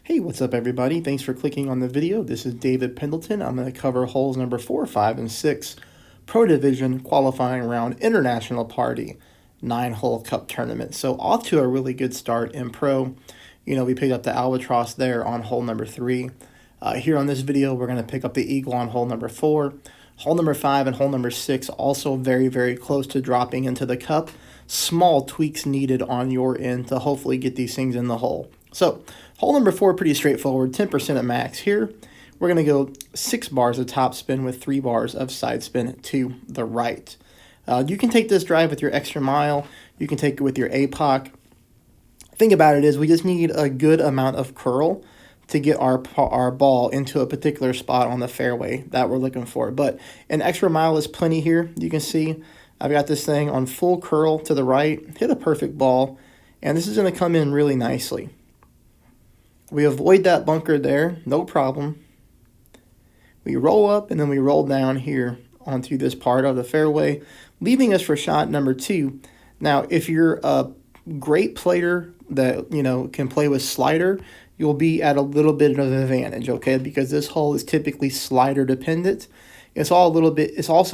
Hey, what's up everybody? Thanks for clicking on the video. This is David Pendleton. I'm going to cover holes number 4, 5, and 6, Pro Division qualifying round international party 9-hole cup tournament. So off to a really good start in pro. We picked up the albatross there on hole number 3. Here on this video, we're going to pick up the eagle on hole number 4. Hole number 5 and hole number 6 also very, very close to dropping into the cup. Small tweaks needed on your end to hopefully get these things in the hole. So, hole number 4, pretty straightforward, 10% at max. Here, we're going to go 6 bars of top spin with 3 bars of side spin to the right. You can take this drive with your extra mile. You can take it with your APOC. Thing about it is we just need a good amount of curl to get our ball into a particular spot on the fairway that we're looking for. But an extra mile is plenty here. You can see I've got this thing on full curl to the right, hit a perfect ball, and this is going to come in really nicely. We avoid that bunker there, no problem. We roll up and then we roll down here onto this part of the fairway, leaving us for shot number 2. Now, if you're a great player that, can play with slider, you'll be at a little bit of an advantage, okay? Because this hole is typically slider dependent. It's also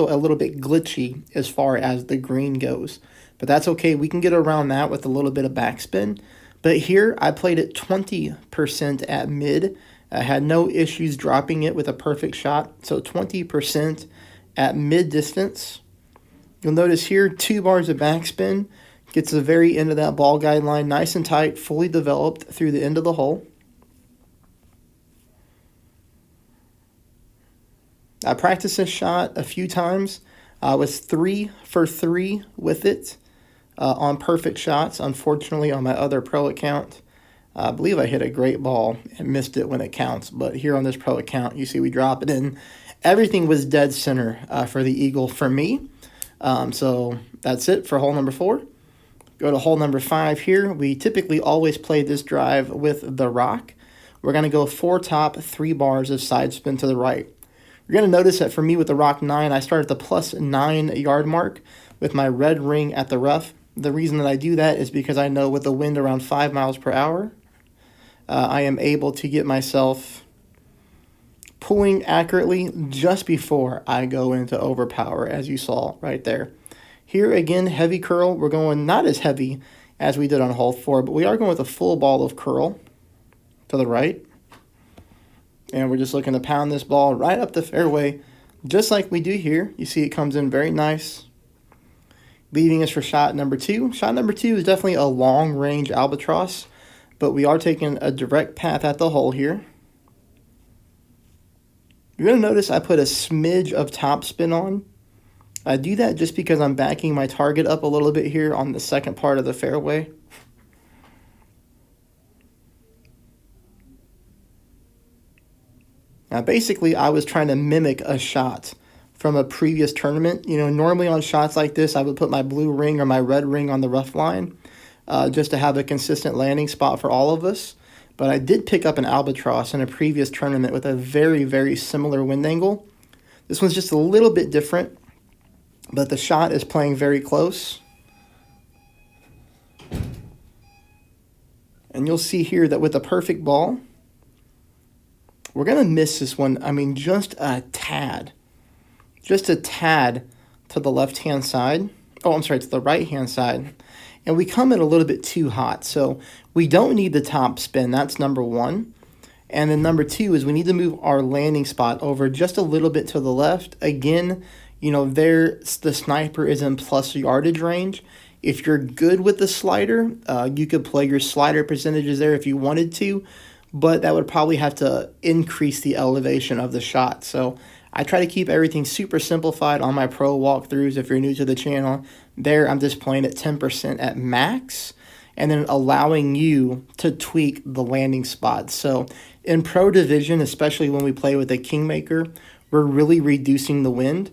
a little bit glitchy as far as the green goes. But that's okay. We can get around that with a little bit of backspin. But here, I played it 20% at mid. I had no issues dropping it with a perfect shot. So 20% at mid distance. You'll notice here, 2 bars of backspin. Gets the very end of that ball guideline nice and tight, fully developed through the end of the hole. I practiced this shot a few times. I was 3 for 3 with it. On perfect shots. Unfortunately, on my other pro account, I believe I hit a great ball and missed it when it counts. But here on this pro account, you see we drop it in. Everything was dead center for the eagle for me. So that's it for hole number 4. Go to hole number 5 here. We typically always play this drive with the rock. We're going to go 4 top, 3 bars of side spin to the right. You're going to notice that for me with the rock 9, I start at the plus 9 yard mark with my red ring at the rough. The reason that I do that is because I know with the wind around 5 miles per hour, I am able to get myself pulling accurately just before I go into overpower, as you saw right there. Here again, heavy curl. We're going not as heavy as we did on hole 4, but we are going with a full ball of curl to the right. And we're just looking to pound this ball right up the fairway, just like we do here. You see it comes in very nice, leaving us for shot number 2. Shot number 2 is definitely a long-range albatross, but we are taking a direct path at the hole here. You're going to notice I put a smidge of top spin on. I do that just because I'm backing my target up a little bit here on the second part of the fairway. Now, basically, I was trying to mimic a shot from a previous tournament. Normally on shots like this, I would put my blue ring or my red ring on the rough line just to have a consistent landing spot for all of us. But I did pick up an albatross in a previous tournament with a very, very similar wind angle. This one's just a little bit different, but the shot is playing very close. And you'll see here that with a perfect ball, we're going to miss this one, just a tad. Just a tad to the left-hand side. Oh, I'm sorry, to the right-hand side. And we come in a little bit too hot. So we don't need the top spin. That's number 1. And then number 2 is we need to move our landing spot over just a little bit to the left. Again, there the sniper is in plus yardage range. If you're good with the slider, you could play your slider percentages there if you wanted to. But that would probably have to increase the elevation of the shot. So I try to keep everything super simplified on my pro walkthroughs. If you're new to the channel, there I'm just playing at 10% at max and then allowing you to tweak the landing spots. So in Pro Division, especially when we play with a Kingmaker, we're really reducing the wind.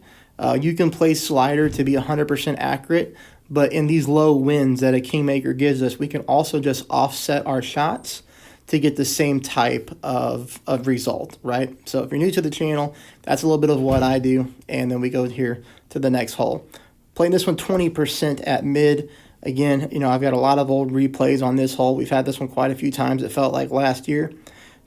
You can play slider to be 100% accurate, but in these low winds that a Kingmaker gives us, we can also just offset our shots to get the same type of result, right? So if you're new to the channel, that's a little bit of what I do, and then we go here to the next hole. Playing this one 20% at mid. Again, I've got a lot of old replays on this hole. We've had this one quite a few times. It felt like last year.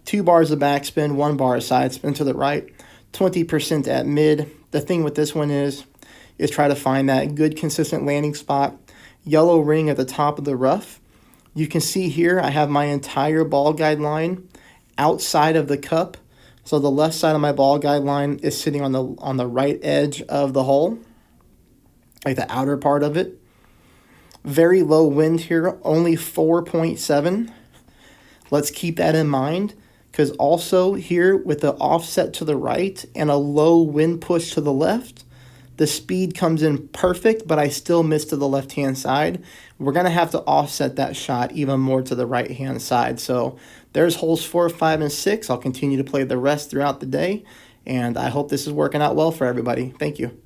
2 bars of backspin, 1 bar of side spin to the right, 20% at mid. The thing with this one is try to find that good consistent landing spot. Yellow ring at the top of the rough. You can see here I have my entire ball guide line outside of the cup. So the left side of my ball guide line is sitting on the right edge of the hole, like the outer part of it. Very low wind here, only 4.7. Let's keep that in mind, because also here with the offset to the right and a low wind push to the left, the speed comes in perfect, but I still miss to the left-hand side. We're going to have to offset that shot even more to the right-hand side. So there's holes 4, 5, and 6. I'll continue to play the rest throughout the day, and I hope this is working out well for everybody. Thank you.